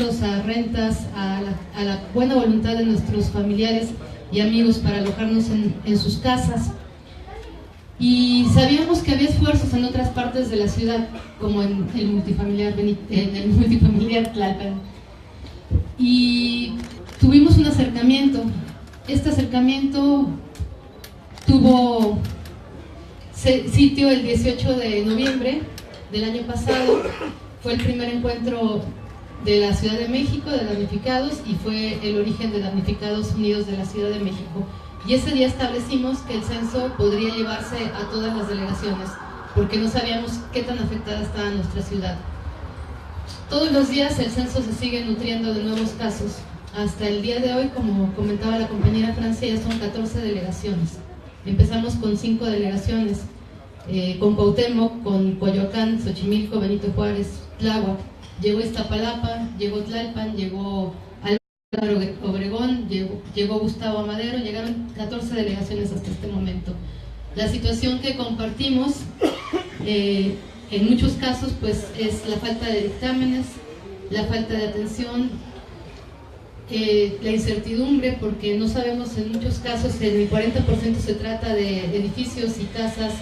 a rentas, a la buena voluntad de nuestros familiares y amigos para alojarnos en sus casas. Y sabíamos que había esfuerzos en otras partes de la ciudad, como en el multifamiliar Tlalpan. Y tuvimos un acercamiento. Este acercamiento tuvo sitio el 18 de noviembre del año pasado. Fue el primer encuentro de la Ciudad de México de damnificados y fue el origen de Damnificados Unidos de la Ciudad de México. Y ese día establecimos que el censo podría llevarse a todas las delegaciones, porque no sabíamos qué tan afectada estaba nuestra ciudad. Todos los días el censo se sigue nutriendo de nuevos casos. Hasta el día de hoy, como comentaba la compañera Francia, ya son 14 delegaciones. Empezamos con 5 delegaciones, con Cuauhtémoc, con Coyoacán, Xochimilco, Benito Juárez, Tláhuac. Llegó Iztapalapa, llegó Tlalpan, llegó Álvaro Obregón, llegó Gustavo Amadero, llegaron 14 delegaciones hasta este momento. La situación que compartimos en muchos casos pues es la falta de dictámenes, la falta de atención, la incertidumbre, porque no sabemos en muchos casos, en el 40% se trata de edificios y casas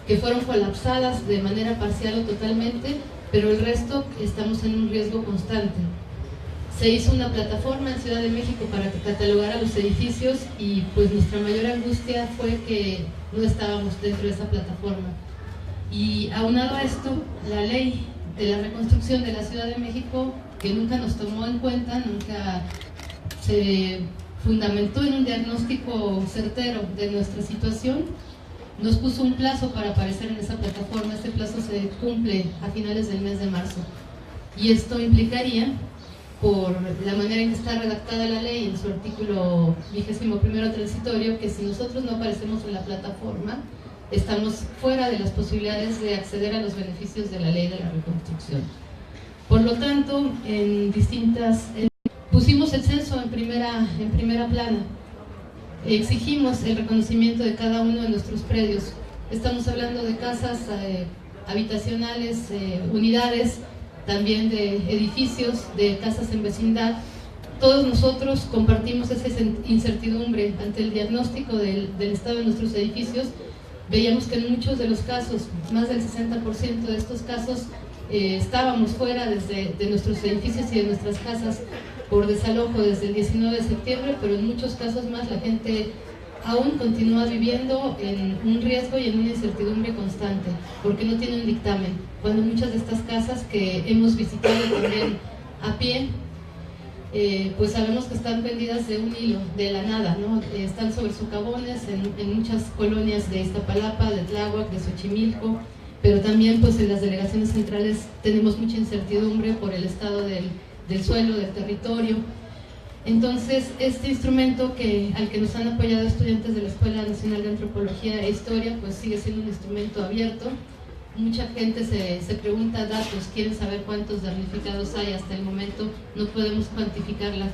que fueron colapsadas de manera parcial o totalmente, pero el resto estamos en un riesgo constante. Se hizo una plataforma en Ciudad de México para catalogar a los edificios y pues nuestra mayor angustia fue que no estábamos dentro de esa plataforma. Y aunado a esto, la ley de la reconstrucción de la Ciudad de México, que nunca nos tomó en cuenta, nunca se fundamentó en un diagnóstico certero de nuestra situación, nos puso un plazo para aparecer en esa plataforma. Este plazo se cumple a finales del mes de marzo. Y esto implicaría, por la manera en que está redactada la ley en su artículo 21º transitorio, que si nosotros no aparecemos en la plataforma, estamos fuera de las posibilidades de acceder a los beneficios de la ley de la reconstrucción. Por lo tanto, pusimos el censo en primera plana. Exigimos el reconocimiento de cada uno de nuestros predios. Estamos hablando de casas habitacionales, unidades, también de edificios, de casas en vecindad. Todos nosotros compartimos esa incertidumbre ante el diagnóstico del estado de nuestros edificios. Veíamos que en muchos de los casos, más del 60% de estos casos, estábamos fuera de nuestros edificios y de nuestras casas por desalojo desde el 19 de septiembre, pero en muchos casos más la gente aún continúa viviendo en un riesgo y en una incertidumbre constante, porque no tiene un dictamen, cuando muchas de estas casas que hemos visitado también a pie, pues sabemos que están pendidas de un hilo, de la nada, ¿no? Están sobre socavones en muchas colonias de Iztapalapa, de Tláhuac, de Xochimilco, pero también pues en las delegaciones centrales tenemos mucha incertidumbre por el estado del suelo, del territorio. Entonces, este instrumento al que nos han apoyado estudiantes de la Escuela Nacional de Antropología e Historia, pues sigue siendo un instrumento abierto. Mucha gente se pregunta datos, quieren saber cuántos damnificados hay. Hasta el momento no podemos cuantificar la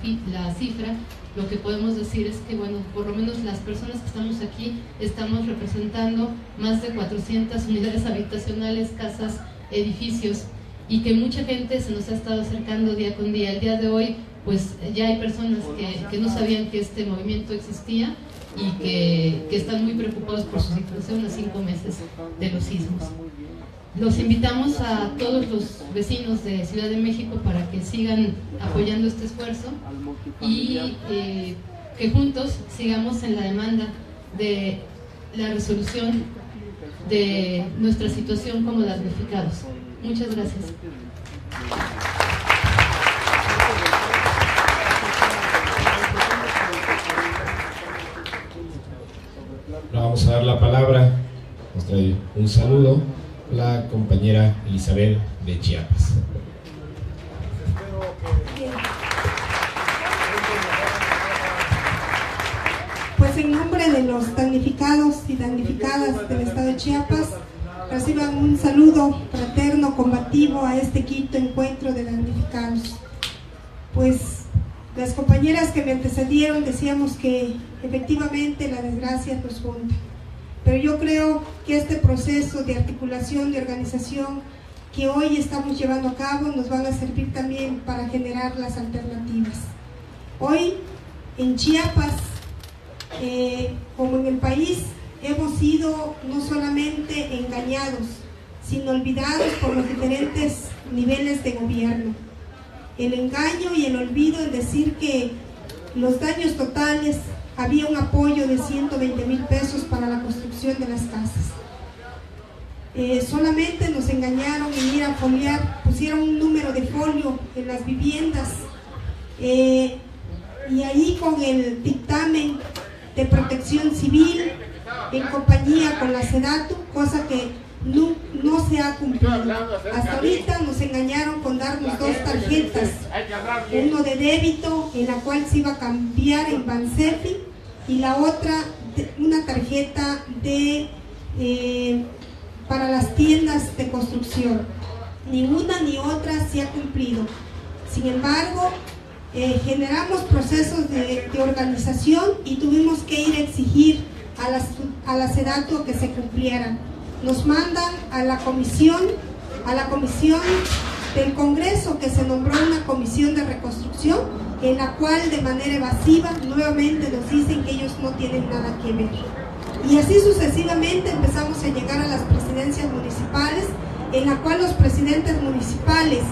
cifra. Lo que podemos decir es que, bueno, por lo menos las personas que estamos aquí estamos representando más de 400 unidades habitacionales, casas, edificios, y que mucha gente se nos ha estado acercando día con día. El día de hoy, pues ya hay personas que no sabían que este movimiento existía y que están muy preocupados por su situación a 5 meses de los sismos. Los invitamos a todos los vecinos de Ciudad de México para que sigan apoyando este esfuerzo y que juntos sigamos en la demanda de la resolución de nuestra situación como damnificados. Muchas gracias. Ahora vamos a dar la palabra, nos trae un saludo, la compañera Elizabeth de Chiapas. Pues en nombre de los damnificados y damnificadas del estado de Chiapas, reciban un saludo fraterno, combativo a este quinto encuentro de damnificados. Pues las compañeras que me antecedieron decíamos que efectivamente la desgracia nos junta, pero yo creo que este proceso de articulación, de organización, que hoy estamos llevando a cabo nos van a servir también para generar las alternativas. Hoy en Chiapas, como en el país, hemos sido no solamente engañados, sino olvidados por los diferentes niveles de gobierno. El engaño y el olvido en decir que los daños totales, había un apoyo de 120,000 pesos para la construcción de las casas. Solamente nos engañaron en ir a foliar, pusieron un número de folio en las viviendas, y ahí con el dictamen de Protección Civil en compañía con la SEDATU, cosa que no se ha cumplido. Hasta ahorita nos engañaron con darnos 2 tarjetas, uno de débito en la cual se iba a cambiar en Bansefi y la otra una tarjeta para las tiendas de construcción. Ni una ni otra se ha cumplido. Sin embargo, generamos procesos de organización y tuvimos que ir a exigir a la SEDATU que se cumplieran. Nos mandan a la comisión del Congreso, que se nombró una comisión de reconstrucción, en la cual de manera evasiva nuevamente nos dicen que ellos no tienen nada que ver. Y así sucesivamente empezamos a llegar a las presidencias municipales, en la cual los presidentes municipales,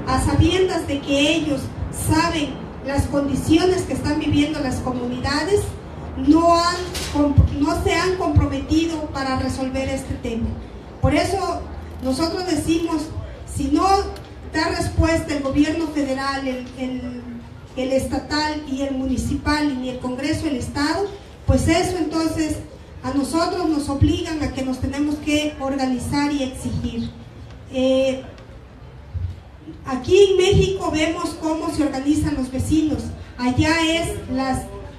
a sabiendas de que ellos saben las condiciones que están viviendo las comunidades, no se han comprometido para resolver este tema. Por eso nosotros decimos, si no da respuesta el gobierno federal, el estatal y el municipal, y el Congreso del Estado, pues eso entonces a nosotros nos obligan a que nos tenemos que organizar y exigir. Aquí en México vemos cómo se organizan los vecinos. Allá es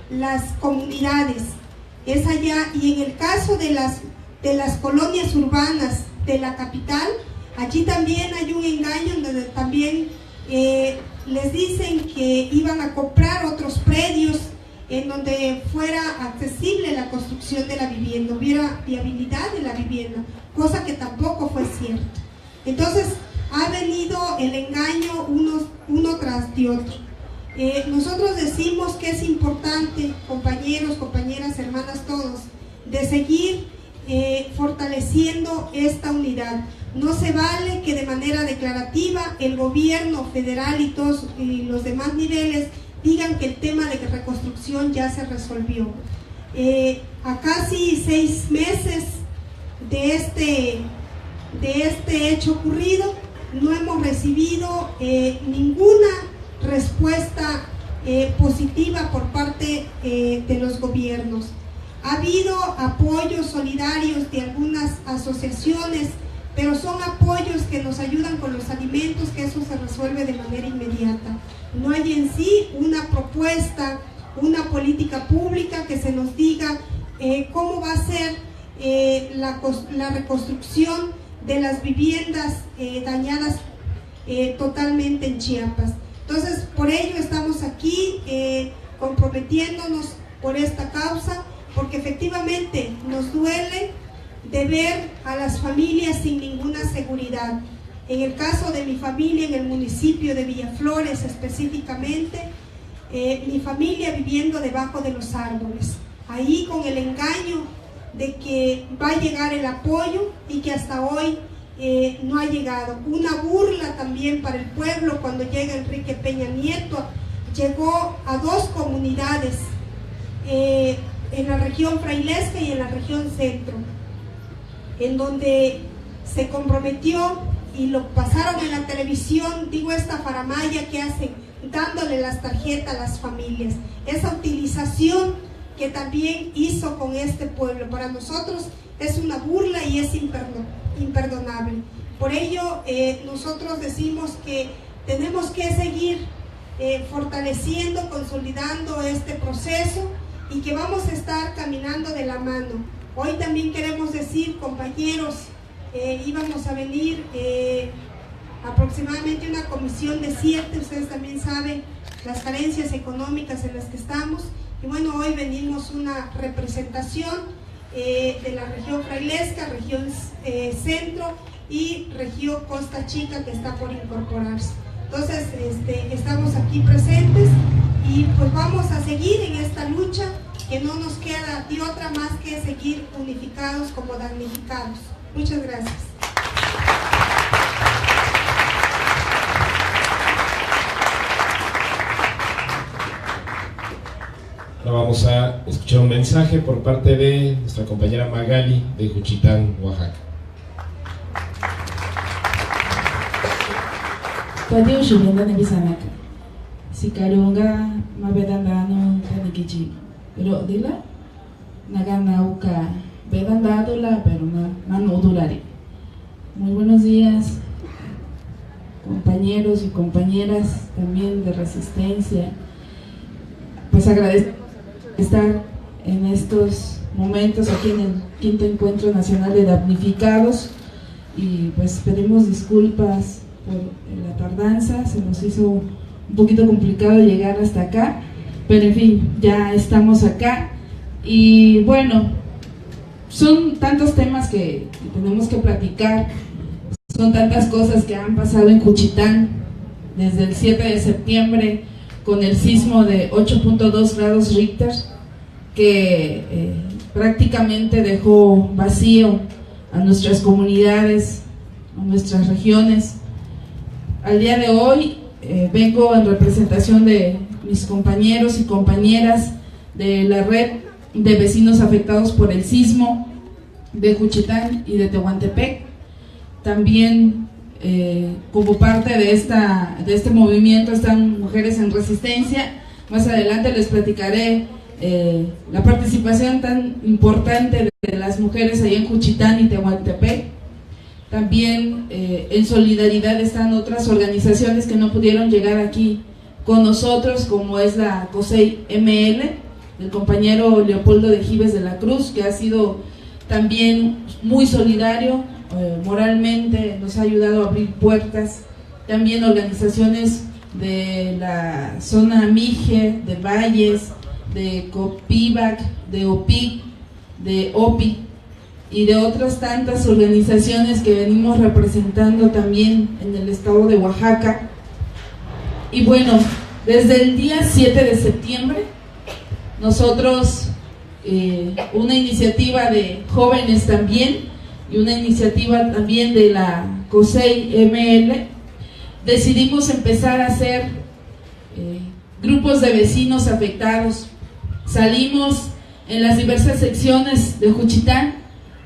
las comunidades, es allá. Y en el caso de las colonias urbanas de la capital, allí también hay un engaño donde también les dicen que iban a comprar otros predios en donde fuera accesible la construcción de la vivienda, hubiera viabilidad de la vivienda, cosa que tampoco fue cierto. Entonces ha venido el engaño uno tras de otro. Nosotros decimos que es importante, compañeros, compañeras, hermanas, todos, de seguir fortaleciendo esta unidad. No se vale que de manera declarativa el gobierno federal y los demás niveles digan que el tema de reconstrucción ya se resolvió. A casi 6 meses de este hecho ocurrido, no hemos recibido ninguna respuesta positiva por parte de los gobiernos. Ha habido apoyos solidarios de algunas asociaciones, pero son apoyos que nos ayudan con los alimentos, que eso se resuelve de manera inmediata. No hay en sí una propuesta, una política pública que se nos diga cómo va a ser la reconstrucción de las viviendas dañadas totalmente en Chiapas. Entonces, por ello estamos aquí comprometiéndonos por esta causa, porque efectivamente nos duele de ver a las familias sin ninguna seguridad. En el caso de mi familia, en el municipio de Villaflores específicamente, mi familia viviendo debajo de los árboles, ahí con el engaño de que va a llegar el apoyo y que hasta hoy no ha llegado. Una burla también para el pueblo cuando llega Enrique Peña Nieto. Llegó a 2 comunidades, en la región frailesca y en la región centro, en donde se comprometió y lo pasaron en la televisión, digo, esta faramaya que hacen, dándole las tarjetas a las familias, esa utilización que también hizo con este pueblo. Para nosotros es una burla y es imperdonable. Por ello, nosotros decimos que tenemos que seguir fortaleciendo, consolidando este proceso y que vamos a estar caminando de la mano. Hoy también queremos decir, compañeros, íbamos a venir aproximadamente una comisión de 7, ustedes también saben las carencias económicas en las que estamos, y bueno, hoy venimos una representación de la región frailesca, región centro y región Costa Chica, que está por incorporarse. Entonces, estamos aquí presentes y pues vamos a seguir en esta lucha, que no nos queda de otra más que seguir unificados como damnificados. Muchas gracias. Ahora vamos a escuchar un mensaje por parte de nuestra compañera Magali de Juchitán, Oaxaca. Tadeu Shubenda Nebisanaka. Sikarunga Mabedandano Tanikichi. Pero dila Naganauka Bedandadula, pero no durari. Muy buenos días, compañeros y compañeras también de Resistencia. Pues agradezco estar en estos momentos aquí en el quinto encuentro nacional de damnificados y pues pedimos disculpas por la tardanza, se nos hizo un poquito complicado llegar hasta acá, pero en fin, ya estamos acá y bueno, son tantos temas que tenemos que platicar, son tantas cosas que han pasado en Juchitán desde el 7 de septiembre con el sismo de 8.2 grados Richter que prácticamente dejó vacío a nuestras comunidades, a nuestras regiones. Al día de hoy vengo en representación de mis compañeros y compañeras de la red de vecinos afectados por el sismo de Juchitán y de Tehuantepec. También como parte de este movimiento están Mujeres en Resistencia. Más adelante les platicaré la participación tan importante de las mujeres allá en Juchitán y Tehuantepec. También en solidaridad están otras organizaciones que no pudieron llegar aquí con nosotros, como es la COSEI ML, del compañero Leopoldo de Gives de la Cruz, que ha sido también muy solidario, moralmente nos ha ayudado a abrir puertas. También organizaciones de la zona Mije, de Valles, de Copivac, de OPIC, de OPI y de otras tantas organizaciones que venimos representando también en el estado de Oaxaca. Y bueno, desde el día 7 de septiembre nosotros, una iniciativa de jóvenes también y una iniciativa también de la COSEI ML, decidimos empezar a hacer grupos de vecinos afectados. Salimos en las diversas secciones de Juchitán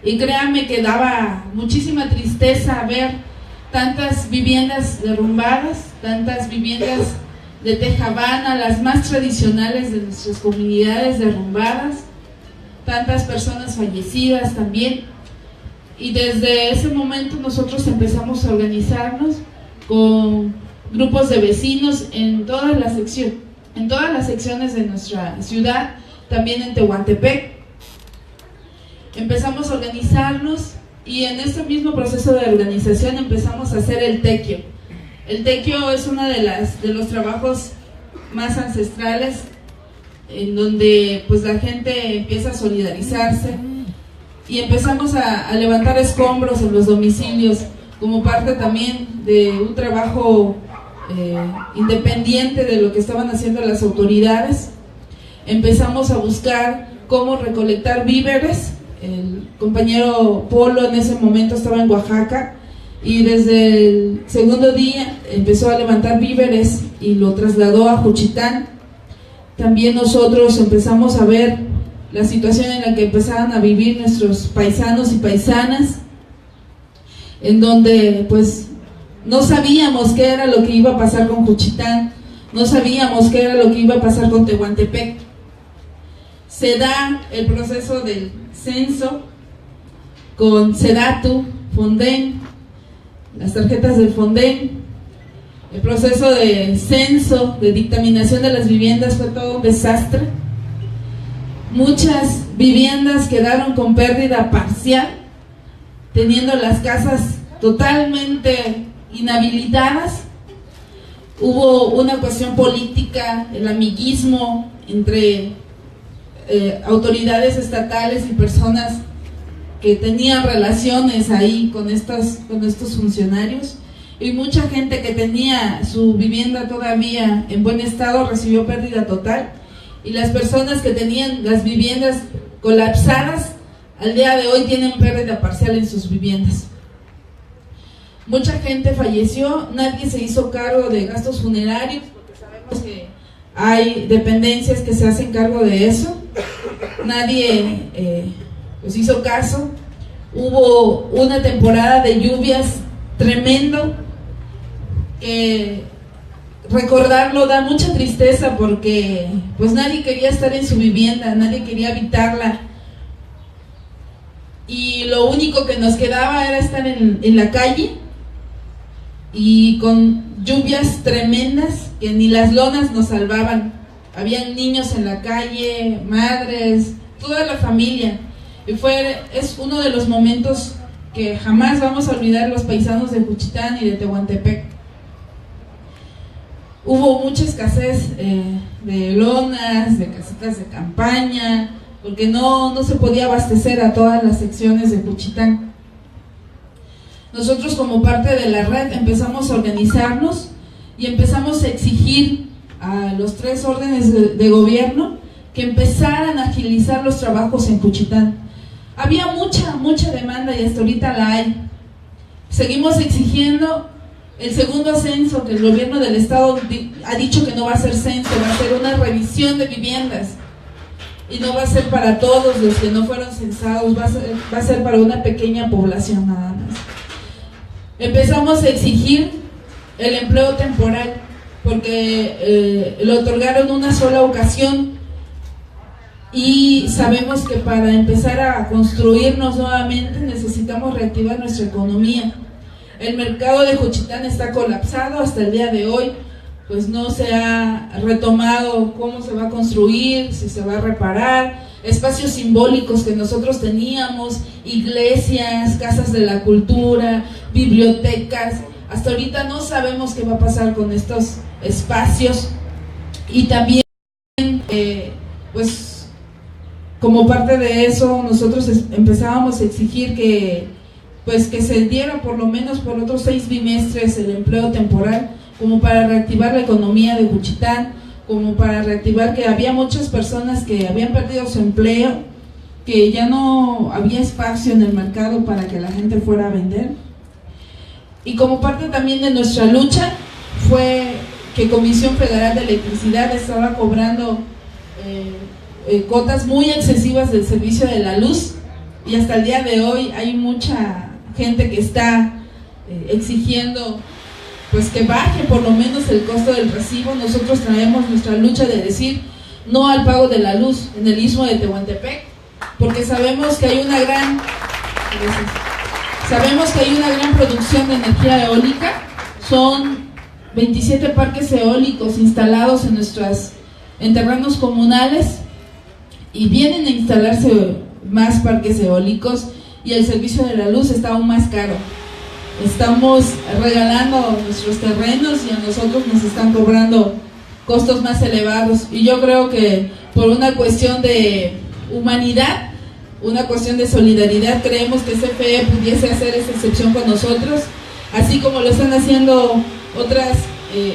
y créanme que daba muchísima tristeza ver tantas viviendas derrumbadas, tantas viviendas de tejabana, las más tradicionales de nuestras comunidades derrumbadas, tantas personas fallecidas también. Y desde ese momento nosotros empezamos a organizarnos con grupos de vecinos en todas las secciones de nuestra ciudad, también en Tehuantepec. Empezamos a organizarnos y en este mismo proceso de organización empezamos a hacer el tequio. El tequio es uno de los trabajos más ancestrales en donde pues la gente empieza a solidarizarse y empezamos a levantar escombros en los domicilios como parte también de un trabajo independiente de lo que estaban haciendo las autoridades. Empezamos a buscar cómo recolectar víveres. El compañero Polo en ese momento estaba en Oaxaca y desde el segundo día empezó a levantar víveres y lo trasladó a Juchitán. También nosotros empezamos a ver la situación en la que empezaban a vivir nuestros paisanos y paisanas, en donde pues no sabíamos qué era lo que iba a pasar con Juchitán, no sabíamos qué era lo que iba a pasar con Tehuantepec. Se da el proceso del censo con SEDATU, FONDEN, las tarjetas del FONDEN. El proceso de censo, de dictaminación de las viviendas fue todo un desastre. Muchas viviendas quedaron con pérdida parcial, teniendo las casas totalmente inhabilitadas. Hubo una cuestión política, el amiguismo entre autoridades estatales y personas que tenían relaciones ahí con estos funcionarios, y mucha gente que tenía su vivienda todavía en buen estado recibió pérdida total, y las personas que tenían las viviendas colapsadas al día de hoy tienen pérdida parcial en sus viviendas. Mucha gente falleció, nadie se hizo cargo de gastos funerarios, porque sabemos que hay dependencias que se hacen cargo de eso. Nadie pues hizo caso. Hubo una temporada de lluvias tremendo, que recordarlo da mucha tristeza, porque pues nadie quería estar en su vivienda, nadie quería habitarla, y lo único que nos quedaba era estar en la calle, y con lluvias tremendas que ni las lonas nos salvaban. Habían niños en la calle, madres, toda la familia, y es uno de los momentos que jamás vamos a olvidar los paisanos de Juchitán y de Tehuantepec. Hubo mucha escasez de lonas, de casitas de campaña, porque no se podía abastecer a todas las secciones de Juchitán. Nosotros, como parte de la red, empezamos a organizarnos y empezamos a exigir a los 3 órdenes de gobierno que empezaran a agilizar los trabajos en Juchitán. Había mucha demanda, y hasta ahorita la hay. Seguimos exigiendo el segundo censo, que el gobierno del estado ha dicho que no va a ser censo, va a ser una revisión de viviendas, y no va a ser para todos los que no fueron censados, va a ser para una pequeña población nada más. Empezamos a exigir el empleo temporal, porque lo otorgaron una sola ocasión, y sabemos que para empezar a construirnos nuevamente necesitamos reactivar nuestra economía. El mercado de Juchitán está colapsado hasta el día de hoy, pues no se ha retomado cómo se va a construir, si se va a reparar. Espacios simbólicos que nosotros teníamos, iglesias, casas de la cultura, bibliotecas, hasta ahorita no sabemos qué va a pasar con estos espacios. Y también pues como parte de eso nosotros empezábamos a exigir que se diera por lo menos por otros 6 bimestres el empleo temporal, como para reactivar la economía de Juchitán, como para reactivar que había muchas personas que habían perdido su empleo, que ya no había espacio en el mercado para que la gente fuera a vender. Y como parte también de nuestra lucha fue que Comisión Federal de Electricidad estaba cobrando cotas muy excesivas del servicio de la luz, y hasta el día de hoy hay mucha gente que está exigiendo pues que baje por lo menos el costo del recibo. Nosotros traemos nuestra lucha de decir no al pago de la luz en el istmo de Tehuantepec, porque sabemos que hay una gran producción de energía eólica. Son 27 parques eólicos instalados en terrenos comunales, y vienen a instalarse más parques eólicos, y el servicio de la luz está aún más caro. Estamos regalando nuestros terrenos y a nosotros nos están cobrando costos más elevados, y yo creo que por una cuestión de humanidad, una cuestión de solidaridad, creemos que CFE pudiese hacer esa excepción con nosotros, así como lo están haciendo otras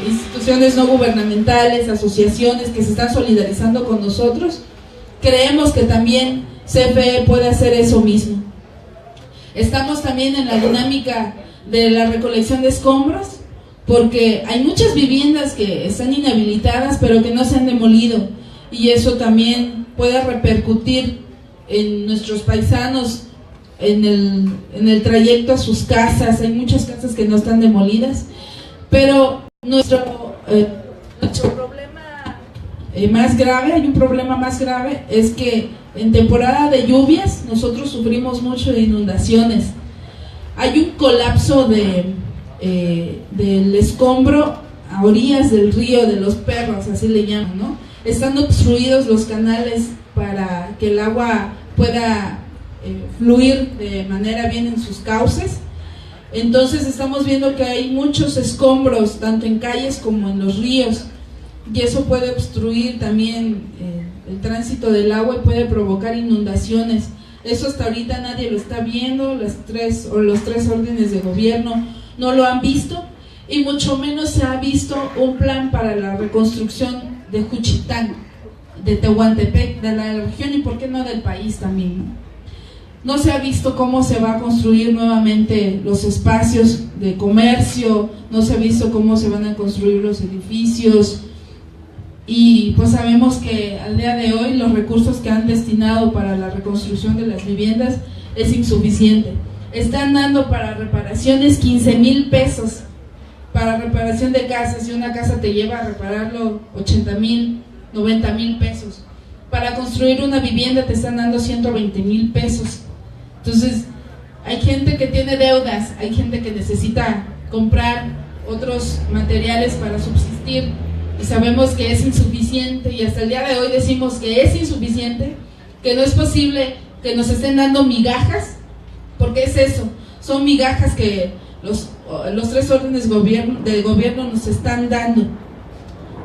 instituciones no gubernamentales, asociaciones que se están solidarizando con nosotros. Creemos que también CFE puede hacer eso mismo. Estamos también en la dinámica de la recolección de escombros, porque hay muchas viviendas que están inhabilitadas pero que no se han demolido, y eso también puede repercutir en nuestros paisanos en el trayecto a sus casas. Hay muchas casas que no están demolidas, pero nuestro problema más grave, hay un problema más grave, es que en temporada de lluvias nosotros sufrimos mucho de inundaciones. Hay un colapso del escombro a orillas del río de los Perros, así le llaman, ¿no? Están obstruidos los canales para que el agua pueda fluir de manera bien en sus cauces. Entonces estamos viendo que hay muchos escombros tanto en calles como en los ríos, y eso puede obstruir también el tránsito del agua y puede provocar inundaciones. Eso hasta ahorita nadie lo está viendo, los tres órdenes de gobierno no lo han visto, y mucho menos se ha visto un plan para la reconstrucción de Juchitán, de Tehuantepec, de la región y por qué no del país también. No se ha visto cómo se va a construir nuevamente los espacios de comercio, no se ha visto cómo se van a construir los edificios, y pues sabemos que al día de hoy los recursos que han destinado para la reconstrucción de las viviendas es insuficiente. Están dando para reparaciones 15,000 pesos para reparación de casas, y una casa te lleva a repararlo 80,000, 90,000 pesos. Para construir una vivienda te están dando 120,000 pesos. Entonces hay gente que tiene deudas, hay gente que necesita comprar otros materiales para subsistir, y sabemos que es insuficiente, y hasta el día de hoy decimos que es insuficiente, que no es posible que nos estén dando migajas, porque es eso, son migajas que los tres órdenes de gobierno nos están dando.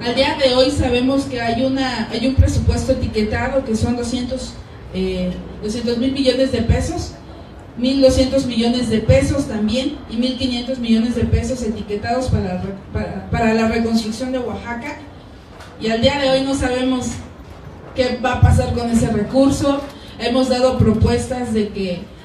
Al día de hoy sabemos que hay un presupuesto etiquetado que son 200,000 millones de pesos, 1,200 millones de pesos también, y 1,500 millones de pesos etiquetados para la reconstrucción de Oaxaca, y al día de hoy no sabemos qué va a pasar con ese recurso. Hemos dado propuestas de que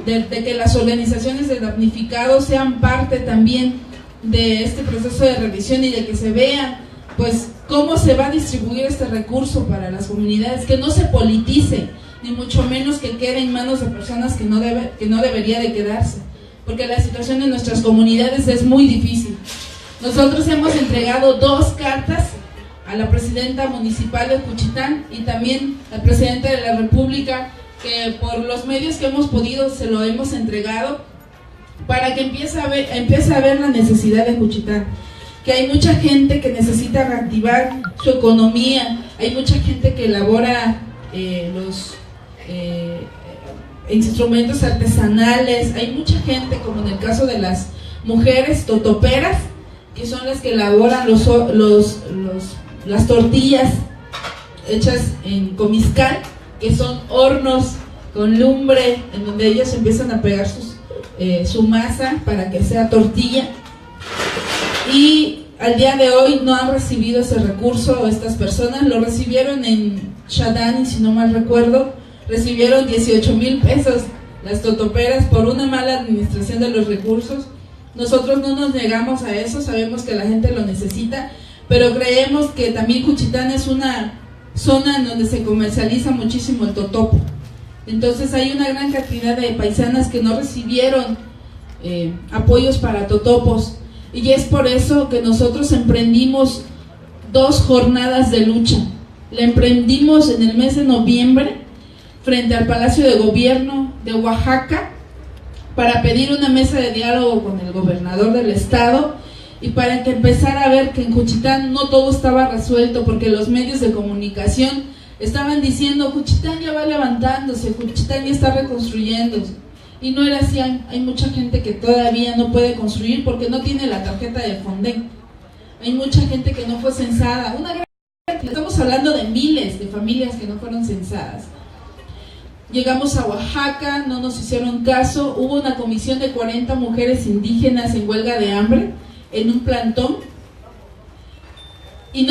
que las organizaciones de damnificados sean parte también de este proceso de revisión, y de que se vea pues cómo se va a distribuir este recurso para las comunidades, que no se politice, ni mucho menos que quede en manos de personas que no debería de quedarse, porque la situación en nuestras comunidades es muy difícil. Nosotros hemos entregado 2 cartas a la presidenta municipal de Juchitán y también al presidente de la República, que por los medios que hemos podido se lo hemos entregado, para que empiece a ver la necesidad de Juchitán, que hay mucha gente que necesita reactivar su economía, hay mucha gente que elabora los instrumentos artesanales, hay mucha gente, como en el caso de las mujeres totoperas, que son las que elaboran las tortillas hechas en comiscal, que son hornos con lumbre, en donde ellos empiezan a pegar su masa para que sea tortilla, y al día de hoy no han recibido ese recurso. Estas personas lo recibieron en Xadán, y si no mal recuerdo, recibieron 18,000 pesos las totoperas por una mala administración de los recursos. Nosotros no nos negamos a eso, sabemos que la gente lo necesita, pero creemos que también Juchitán es una zona en donde se comercializa muchísimo el totopo. Entonces hay una gran cantidad de paisanas que no recibieron apoyos para totopos, y es por eso que nosotros emprendimos 2 jornadas de lucha. La emprendimos en el mes de noviembre frente al Palacio de Gobierno de Oaxaca, para pedir una mesa de diálogo con el gobernador del estado, y para que empezara a ver que en Juchitán no todo estaba resuelto, porque los medios de comunicación estaban diciendo Juchitán ya va levantándose, Juchitán ya está reconstruyéndose, y no era así. Hay mucha gente que todavía no puede construir porque no tiene la tarjeta de Fonden, hay mucha gente que no fue censada, estamos hablando de miles de familias que no fueron censadas. Llegamos a Oaxaca, no nos hicieron caso, hubo una comisión de 40 mujeres indígenas en huelga de hambre en un plantón, y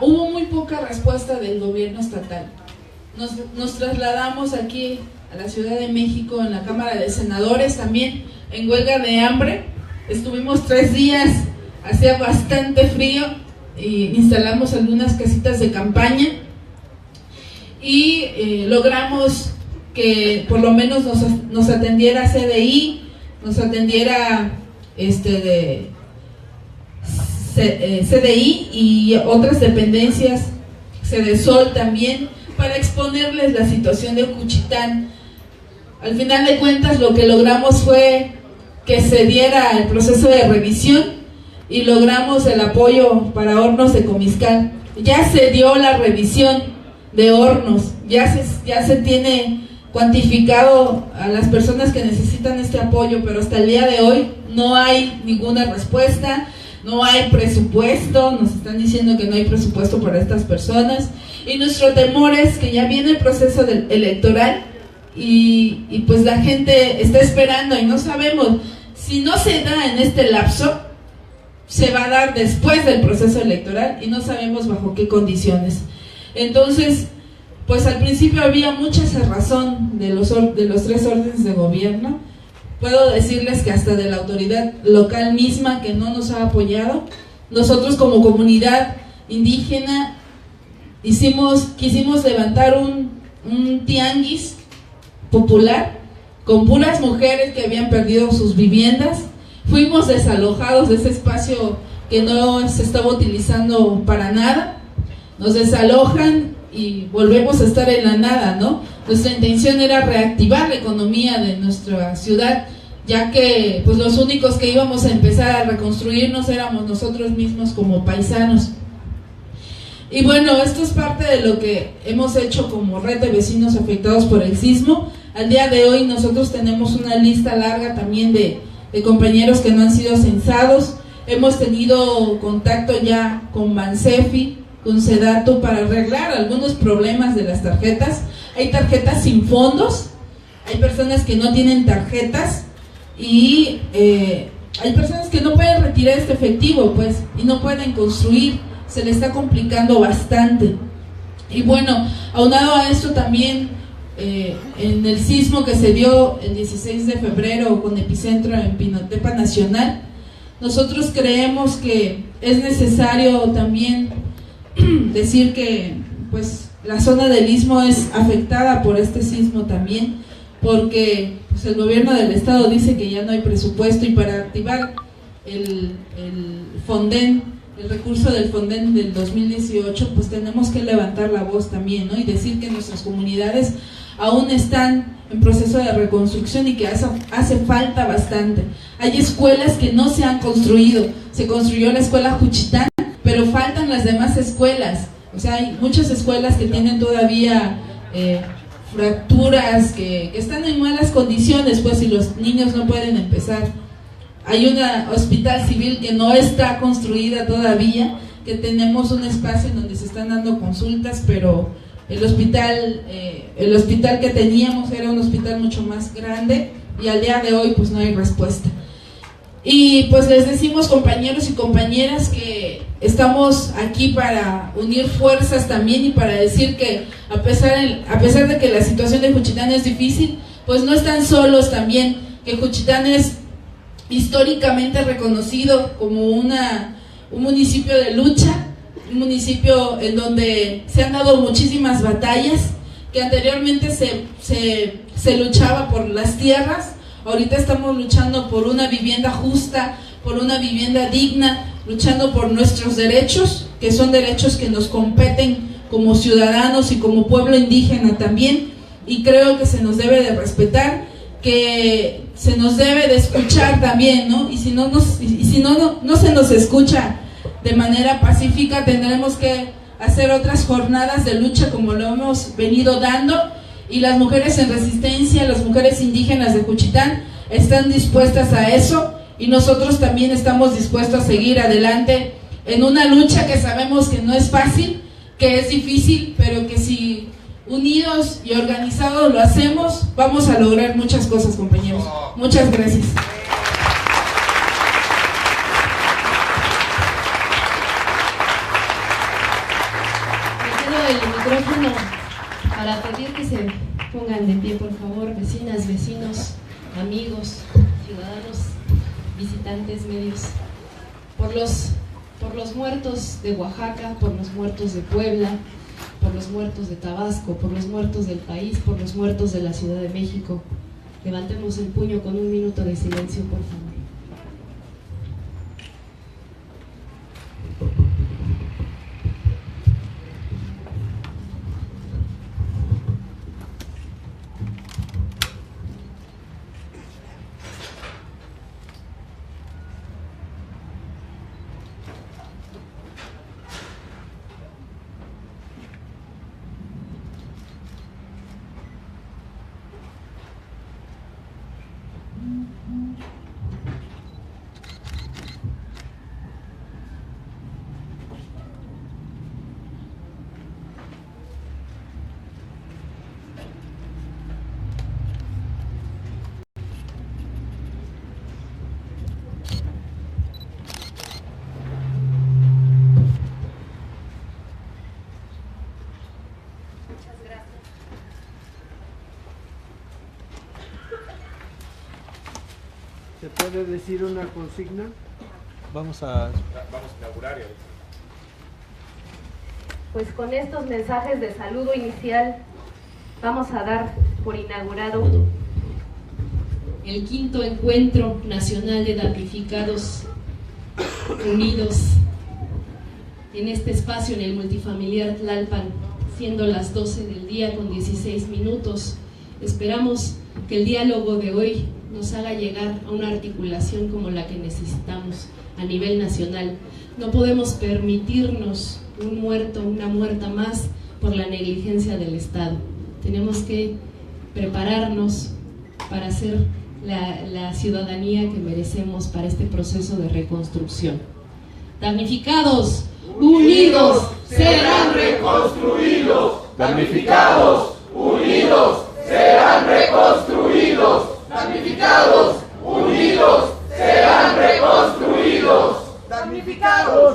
hubo muy poca respuesta del gobierno estatal. Nos trasladamos aquí a la Ciudad de México, en la Cámara de Senadores también en huelga de hambre. Estuvimos 3 días, hacía bastante frío, y instalamos algunas casitas de campaña, y logramos que por lo menos nos atendiera CDI, nos atendiera CDI y otras dependencias, Cedesol también, para exponerles la situación de Juchitán. Al final de cuentas, lo que logramos fue que se diera el proceso de revisión, y logramos el apoyo para hornos de comiscal. Ya se dio la revisión de hornos, ya se tiene cuantificado a las personas que necesitan este apoyo, pero hasta el día de hoy no hay ninguna respuesta. no hay presupuesto, nos están diciendo que no hay presupuesto para estas personas, y nuestro temor es que ya viene el proceso electoral y pues la gente está esperando y no sabemos, si no se da en este lapso, se va a dar después del proceso electoral y no sabemos bajo qué condiciones. Entonces, pues al principio había mucha cerrazón de los 3 órdenes de gobierno. Puedo decirles que hasta de la autoridad local misma que no nos ha apoyado. Nosotros como comunidad indígena quisimos levantar un tianguis popular con puras mujeres que habían perdido sus viviendas. Fuimos desalojados de ese espacio que no se estaba utilizando para nada. Nos desalojan y volvemos a estar en la nada, ¿no? Nuestra intención era reactivar la economía de nuestra ciudad, ya que pues los únicos que íbamos a empezar a reconstruirnos éramos nosotros mismos como paisanos. Y bueno, esto es parte de lo que hemos hecho como red de vecinos afectados por el sismo. Al día de hoy nosotros tenemos una lista larga también de compañeros que no han sido censados. Hemos tenido contacto ya con Bansefi, con Sedatu, para arreglar algunos problemas de las tarjetas. Hay tarjetas sin fondos, hay personas que no tienen tarjetas y hay personas que no pueden retirar este efectivo, pues, y no pueden construir. Se le está complicando bastante. Y bueno, aunado a esto también, en el sismo que se dio el 16 de febrero con epicentro en Pinotepa Nacional, nosotros creemos que es necesario también decir que pues la zona del Istmo es afectada por este sismo también, porque pues, el gobierno del estado dice que ya no hay presupuesto, y para activar el Fonden, el recurso del Fonden del 2018, pues tenemos que levantar la voz también, ¿no? Y decir que nuestras comunidades aún están en proceso de reconstrucción y que hace falta bastante. Hay escuelas que no se han construido. Se construyó la escuela Juchitán, pero faltan las demás escuelas. O sea, hay muchas escuelas que tienen todavía fracturas, que están en malas condiciones, pues, y los niños no pueden empezar. Hay una hospital civil que no está construida todavía, que tenemos un espacio en donde se están dando consultas, pero el hospital que teníamos era un hospital mucho más grande y al día de hoy pues no hay respuesta. Y pues les decimos, compañeros y compañeras, que estamos aquí para unir fuerzas también y para decir que a pesar de que la situación de Juchitán es difícil, pues no están solos también, que Juchitán es históricamente reconocido como un municipio de lucha, un municipio en donde se han dado muchísimas batallas, que anteriormente se luchaba por las tierras. Ahorita estamos luchando por una vivienda justa, por una vivienda digna, luchando por nuestros derechos, que son derechos que nos competen como ciudadanos y como pueblo indígena también, y creo que se nos debe de respetar, que se nos debe de escuchar también, ¿no? Y si no se nos escucha de manera pacífica, tendremos que hacer otras jornadas de lucha como lo hemos venido dando, y las mujeres en resistencia, las mujeres indígenas de Juchitán están dispuestas a eso, y nosotros también estamos dispuestos a seguir adelante en una lucha que sabemos que no es fácil, que es difícil, pero que si unidos y organizados lo hacemos, vamos a lograr muchas cosas, compañeros. Muchas gracias. Le cedo el micrófono para pedir que se pongan de pie, por favor, vecinas, vecinos, amigos, ciudadanos, visitantes, medios, por los muertos de Oaxaca, por los muertos de Puebla, por los muertos de Tabasco, por los muertos del país, por los muertos de la Ciudad de México. Levantemos el puño con un minuto de silencio, por favor. ¿Puede decir una consigna? Vamos a inaugurar. Pues con estos mensajes de saludo inicial vamos a dar por inaugurado el 5º Encuentro Nacional de Damnificados Unidos en este espacio en el multifamiliar Tlalpan, siendo las 12 del día con 16 minutos. Esperamos que el diálogo de hoy nos haga llegar a una articulación como la que necesitamos a nivel nacional. No podemos permitirnos un muerto, una muerta más por la negligencia del Estado. Tenemos que prepararnos para ser la ciudadanía que merecemos para este proceso de reconstrucción. Damnificados, unidos, serán reconstruidos. Damnificados, unidos, serán reconstruidos. Damnificados, unidos, serán reconstruidos. Damnificados.